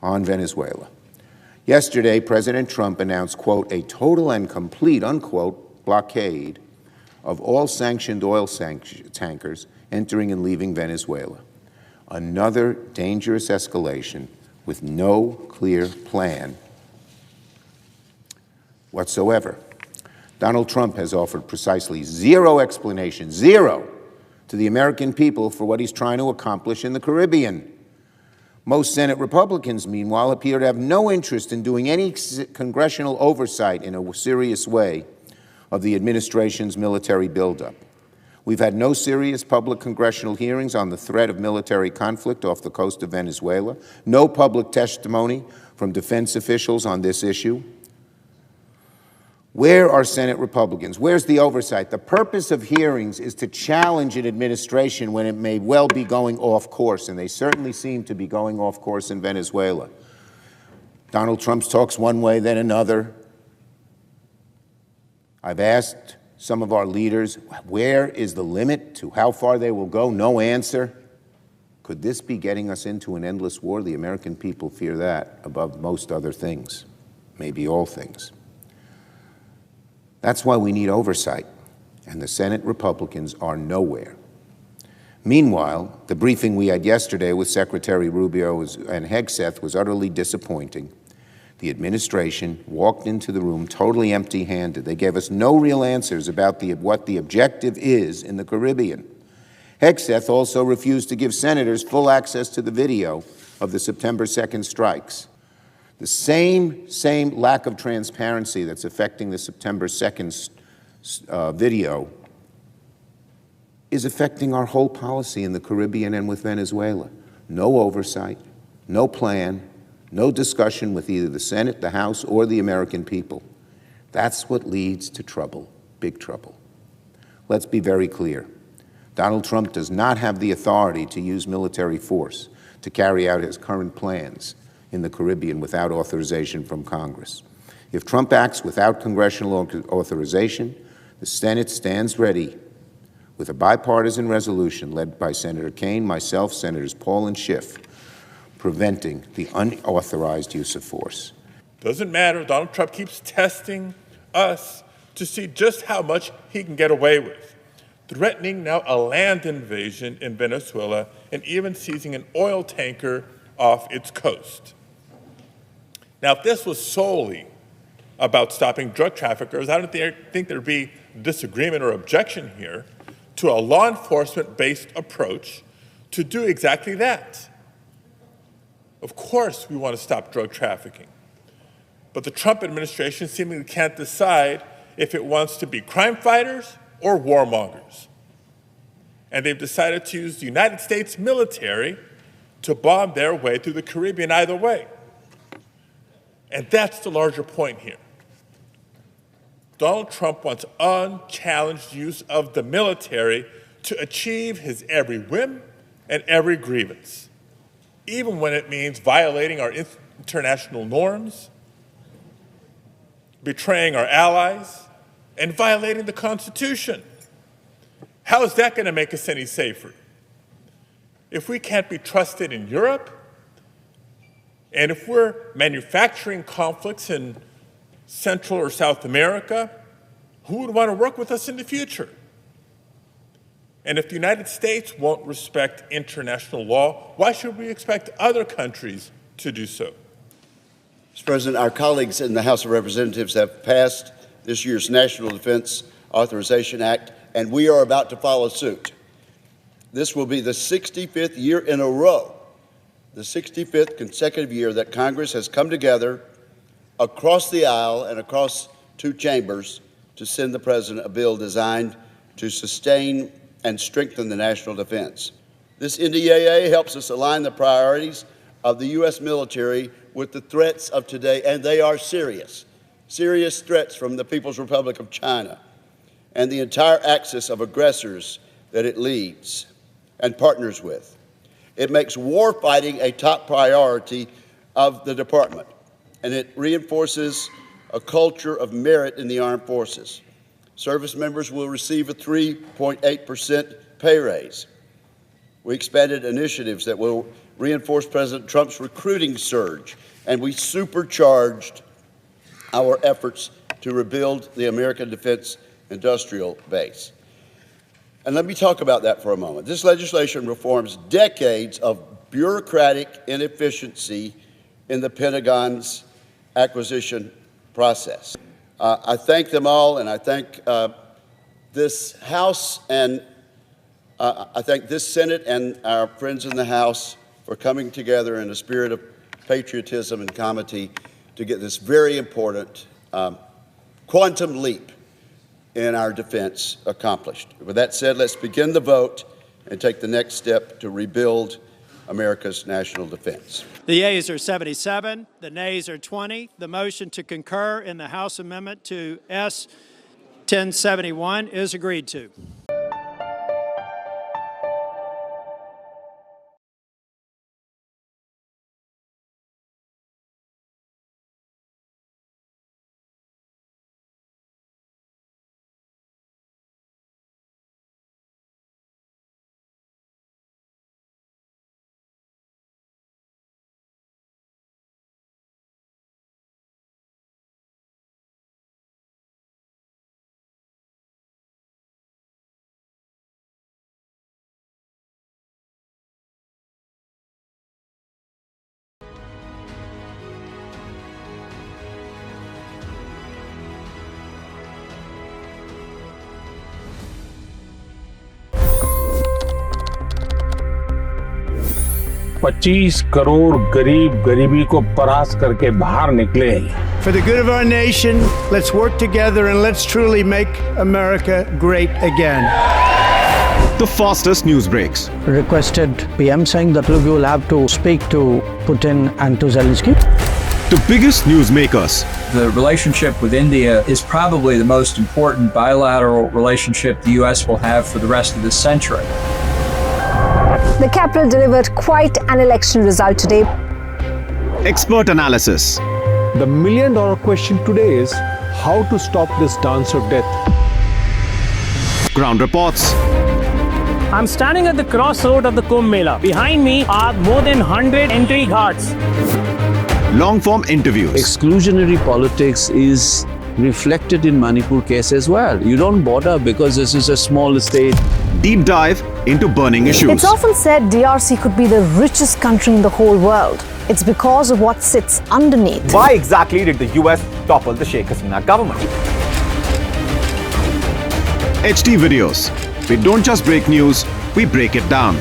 on Venezuela. Yesterday, President Trump announced, quote, a total and complete, unquote, blockade of all sanctioned oil tankers entering and leaving Venezuela. Another dangerous escalation with no clear plan whatsoever. Donald Trump has offered precisely zero explanation, zero, to the American people for what he's trying to accomplish in the Caribbean. Most Senate Republicans, meanwhile, appear to have no interest in doing any congressional oversight in a serious way of the administration's military buildup. We've had no serious public congressional hearings on the threat of military conflict off the coast of Venezuela, no public testimony from defense officials on this issue. Where are Senate Republicans? Where's the oversight? The purpose of hearings is to challenge an administration when it may well be going off course, and they certainly seem to be going off course in Venezuela. Donald Trump talks one way, then another. I've asked some of our leaders, where is the limit to how far they will go? No answer. Could this be getting us into an endless war? The American people fear that above most other things, maybe all things. That's why we need oversight, and the Senate Republicans are nowhere. Meanwhile, the briefing we had yesterday with Secretary Rubio and Hegseth was utterly disappointing. The administration walked into the room totally empty-handed. They gave us no real answers about what the objective is in the Caribbean. Hegseth also refused to give senators full access to the video of the September 2nd strikes. The same lack of transparency that's affecting the September 2nd video is affecting our whole policy in the Caribbean and with Venezuela. No oversight, no plan, no discussion with either the Senate, the House, or the American people. That's what leads to trouble, big trouble. Let's be very clear. Donald Trump does not have the authority to use military force to carry out his current plans in the Caribbean without authorization from Congress. If Trump acts without congressional authorization, the Senate stands ready with a bipartisan resolution led by Senator Kaine, myself, Senators Paul and Schiff, preventing the unauthorized use of force. Doesn't matter. Donald Trump keeps testing us to see just how much he can get away with, threatening now a land invasion in Venezuela and even seizing an oil tanker off its coast. Now, if this was solely about stopping drug traffickers, I don't think there'd be disagreement or objection here to a law enforcement-based approach to do exactly that. Of course, we want to stop drug trafficking, but the Trump administration seemingly can't decide if it wants to be crime fighters or warmongers. And they've decided to use the United States military to bomb their way through the Caribbean either way. And that's the larger point here. Donald Trump wants unchallenged use of the military to achieve his every whim and every grievance, even when it means violating our international norms, betraying our allies, and violating the Constitution. How is that going to make us any safer? If we can't be trusted in Europe, and if we're manufacturing conflicts in Central or South America, who would want to work with us in the future? And if the United States won't respect international law, why should we expect other countries to do so? Mr. President, our colleagues in the House of Representatives have passed this year's National Defence Authorisation Act, and we are about to follow suit. This will be the 65th year in a row, the 65th consecutive year that Congress has come together across the aisle and across two chambers to send the President a bill designed to sustain and strengthen the national defense. This NDAA helps us align the priorities of the U.S. military with the threats of today, and they are serious threats from the People's Republic of China and the entire axis of aggressors that it leads and partners with. It makes war fighting a top priority of the department, and it reinforces a culture of merit in the armed forces. Service members will receive a 3.8% pay raise. We expanded initiatives that will reinforced President Trump's recruiting surge, and we supercharged our efforts to rebuild the American defense industrial base. And let me talk about that for a moment. This legislation reforms decades of bureaucratic inefficiency in the Pentagon's acquisition process. I thank them all, and I thank this House, and I thank this Senate and our friends in the House for coming together in a spirit of patriotism and comity to get this very important quantum leap in our defense accomplished. With that said, let's begin the vote and take the next step to rebuild America's national defense. The yeas are 77, the nays are 20. The motion to concur in the House amendment to S. 1071 is agreed to. $25 crore गरीब गरीबी को परास्त करके बाहर निकले। For the good of our nation, let's work together and let's truly make America great again. The fastest news breaks. Requested PM saying that look, you will have to speak to Putin and to Zelensky. The biggest newsmakers. The relationship with India is probably the most important bilateral relationship the U.S. will have for the rest of this century. The capital delivered quite an election result today. Expert analysis. The million-dollar question today is how to stop this dance of death. Ground reports. I'm standing at the crossroad of the Kumbh Mela. Behind me are more than 100 entry ghats. Long-form interviews. Exclusionary politics is reflected in Manipur case as well. You don't bother because this is a small state. Deep dive into burning issues. It's often said DRC could be the richest country in the whole world. It's because of what sits underneath. Why exactly did the US topple the Sheikh Hasina government? HT videos. We don't just break news, we break it down.